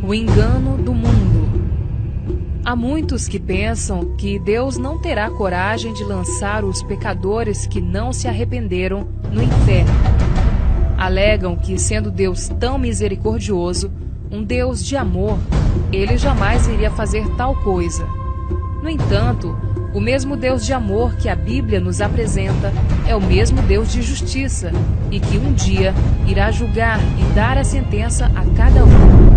O engano do mundo. Há muitos que pensam que Deus não terá coragem de lançar os pecadores que não se arrependeram no inferno. Alegam que, sendo Deus tão misericordioso, um Deus de amor, ele jamais iria fazer tal coisa. No entanto, o mesmo Deus de amor que a Bíblia nos apresenta é o mesmo Deus de justiça e que um dia irá julgar e dar a sentença a cada um.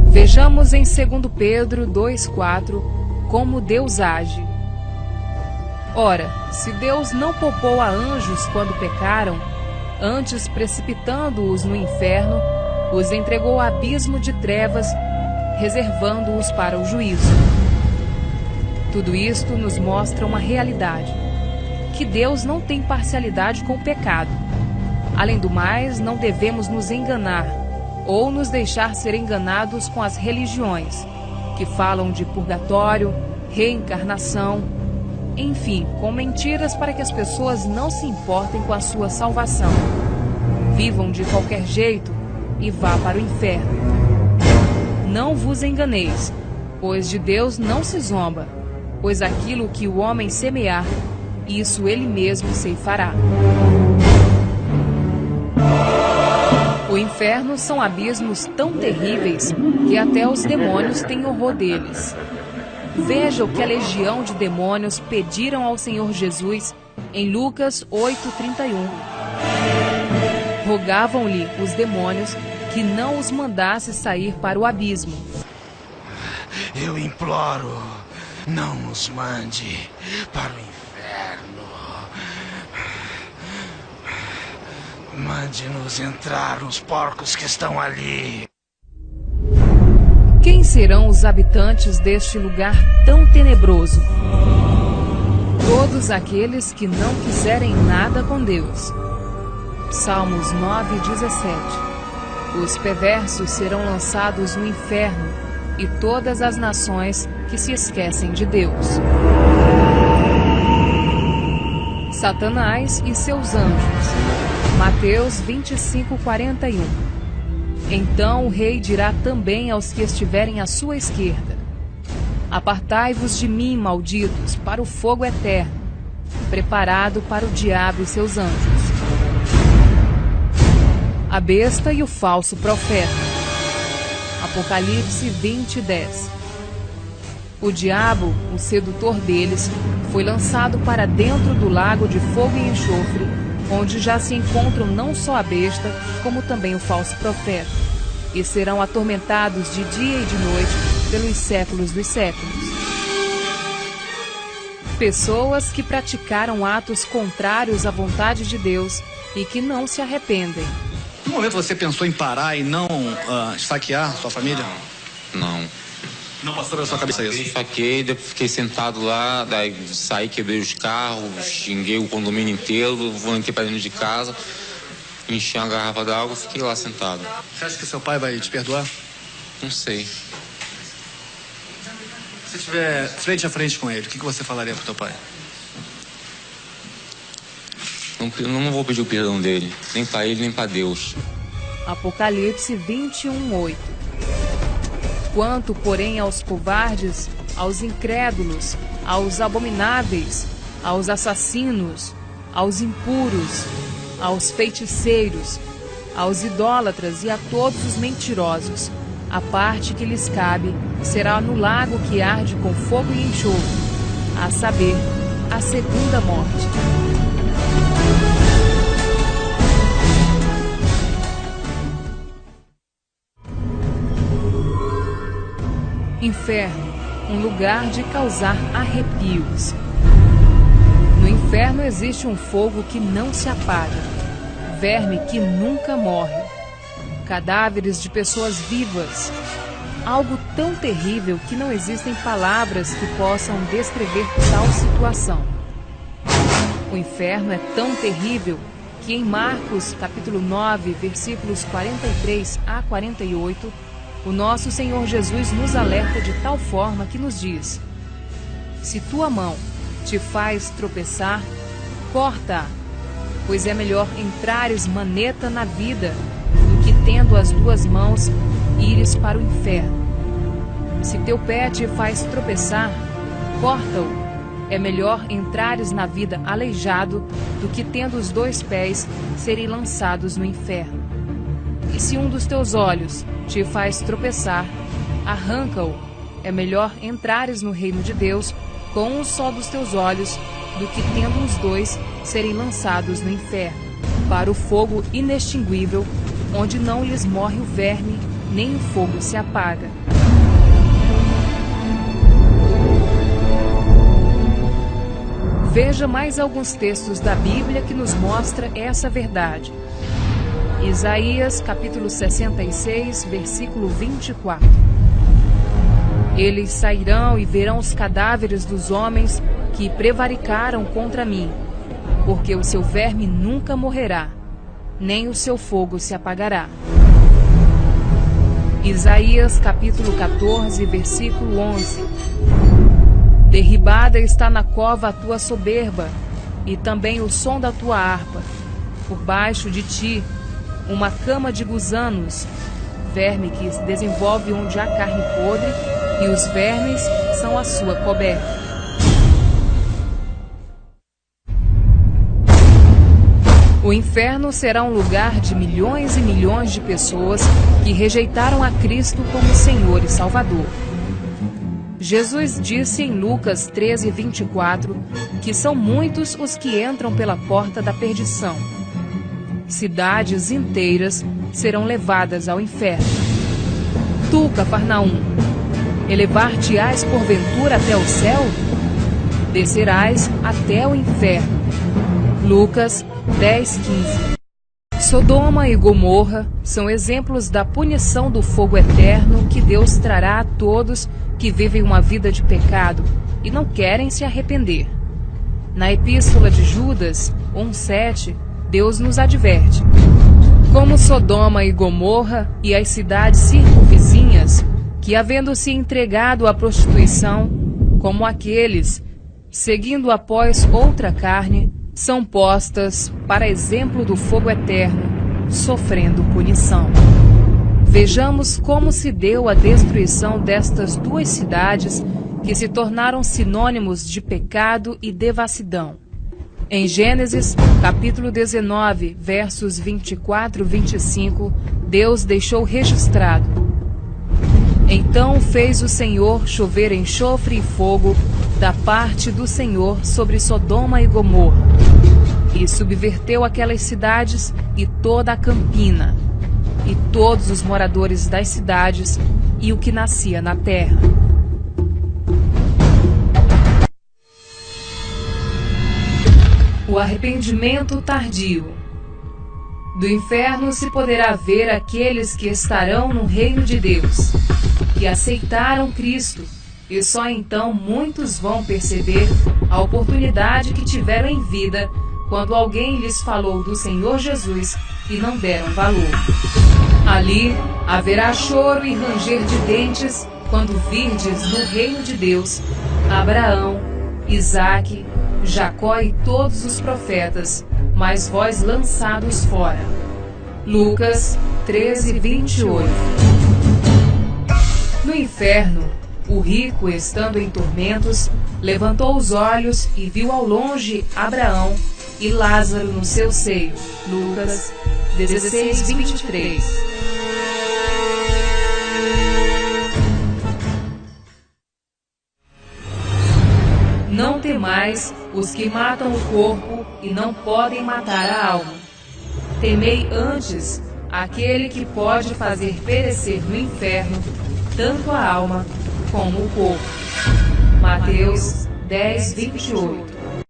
Vejamos em 2 Pedro 2,4 como Deus age. Ora, se Deus não poupou a anjos quando pecaram, antes precipitando-os no inferno, os entregou ao abismo de trevas, reservando-os para o juízo. Tudo isto nos mostra uma realidade, que Deus não tem parcialidade com o pecado. Além do mais, não devemos nos enganar, ou nos deixar ser enganados com as religiões, que falam de purgatório, reencarnação, enfim, com mentiras para que as pessoas não se importem com a sua salvação. Vivam de qualquer jeito e vá para o inferno. Não vos enganeis, pois de Deus não se zomba, pois aquilo que o homem semear, isso ele mesmo ceifará. O inferno são abismos tão terríveis que até os demônios têm horror deles. Veja o que a legião de demônios pediram ao Senhor Jesus em Lucas 8,31. Rogavam-lhe os demônios que não os mandasse sair para o abismo. Eu imploro, não nos mande para o inferno. Mande-nos entrar os porcos que estão ali. Quem serão os habitantes deste lugar tão tenebroso? Todos aqueles que não quiserem nada com Deus. Salmos 9,17. Os perversos serão lançados no inferno, e todas as nações que se esquecem de Deus. Satanás e seus anjos. Mateus 25:41. Então o rei dirá também aos que estiverem à sua esquerda: Apartai-vos de mim, malditos, para o fogo eterno, preparado para o diabo e seus anjos. A besta e o falso profeta. Apocalipse 20:10. O diabo, o sedutor deles, foi lançado para dentro do lago de fogo e enxofre, onde já se encontram não só a besta, como também o falso profeta, e serão atormentados de dia e de noite pelos séculos dos séculos. Pessoas que praticaram atos contrários à vontade de Deus e que não se arrependem. No momento você pensou em parar e não esfaquear sua família? Não. Não passou pela sua cabeça isso? Eu esfaqueei, depois fiquei sentado lá, daí saí, quebrei os carros, xinguei o condomínio inteiro, voltei para dentro de casa, enchi uma garrafa d'água e fiquei lá sentado. Você acha que seu pai vai te perdoar? Não sei. Se estiver frente a frente com ele, o que você falaria pro teu pai? Não vou pedir o perdão dele, nem para ele, nem para Deus. Apocalipse 21:8. Quanto, porém, aos covardes, aos incrédulos, aos abomináveis, aos assassinos, aos impuros, aos feiticeiros, aos idólatras e a todos os mentirosos, a parte que lhes cabe será no lago que arde com fogo e enxofre, a saber, a segunda morte. Inferno, um lugar de causar arrepios. No inferno existe um fogo que não se apaga, verme que nunca morre, cadáveres de pessoas vivas, algo tão terrível que não existem palavras que possam descrever tal situação. O inferno é tão terrível que em Marcos, capítulo 9, versículos 43 a 48, o nosso Senhor Jesus nos alerta de tal forma que nos diz: se tua mão te faz tropeçar, corta-a, pois é melhor entrares maneta na vida do que tendo as duas mãos ires para o inferno. Se teu pé te faz tropeçar, corta-o. É melhor entrares na vida aleijado do que, tendo os 2 pés, serem lançados no inferno. E se um dos teus olhos te faz tropeçar, arranca-o. É melhor entrares no reino de Deus com um só dos teus olhos do que, tendo os 2, serem lançados no inferno, para o fogo inextinguível, onde não lhes morre o verme, nem o fogo se apaga. Veja mais alguns textos da Bíblia que nos mostra essa verdade. Isaías, capítulo 66, versículo 24. Eles sairão e verão os cadáveres dos homens que prevaricaram contra mim, porque o seu verme nunca morrerá, nem o seu fogo se apagará. Isaías, capítulo 14, versículo 11. Derribada está na cova a tua soberba, e também o som da tua harpa. Por baixo de ti, uma cama de gusanos, verme que se desenvolve onde há carne podre, e os vermes são a sua coberta. O inferno será um lugar de milhões e milhões de pessoas que rejeitaram a Cristo como Senhor e Salvador. Jesus disse em Lucas 13, 24, que são muitos os que entram pela porta da perdição. Cidades inteiras serão levadas ao inferno. Tu, Cafarnaum, elevar-te-ás porventura até o céu? Descerás até o inferno. Lucas 10, 15. Sodoma e Gomorra são exemplos da punição do fogo eterno que Deus trará a todos que vivem uma vida de pecado e não querem se arrepender. Na Epístola de Judas 1:7, Deus nos adverte: como Sodoma e Gomorra e as cidades circunvizinhas, que havendo-se entregado à prostituição, como aqueles, seguindo após outra carne, são postas para exemplo do fogo eterno, sofrendo punição. Vejamos como se deu a destruição destas 2 cidades que se tornaram sinônimos de pecado e devassidão. Em Gênesis, capítulo 19, versos 24 e 25, Deus deixou registrado: então fez o Senhor chover enxofre e fogo da parte do Senhor sobre Sodoma e Gomorra, e subverteu aquelas cidades e toda a campina, e todos os moradores das cidades e o que nascia na terra. O arrependimento tardio. Do inferno se poderá ver aqueles que estarão no reino de Deus, que aceitaram Cristo, e só então muitos vão perceber a oportunidade que tiveram em vida quando alguém lhes falou do Senhor Jesus e não deram valor. Ali haverá choro e ranger de dentes quando virdes no reino de Deus Abraão, Isaque, Jacó e todos os profetas, mas vós lançados fora. Lucas 13, 28. No inferno, o rico, estando em tormentos, levantou os olhos e viu ao longe Abraão e Lázaro no seu seio. Lucas 16, 23. Não temais os que matam o corpo e não podem matar a alma. Temei antes aquele que pode fazer perecer no inferno tanto a alma como o corpo. Mateus 10, 28.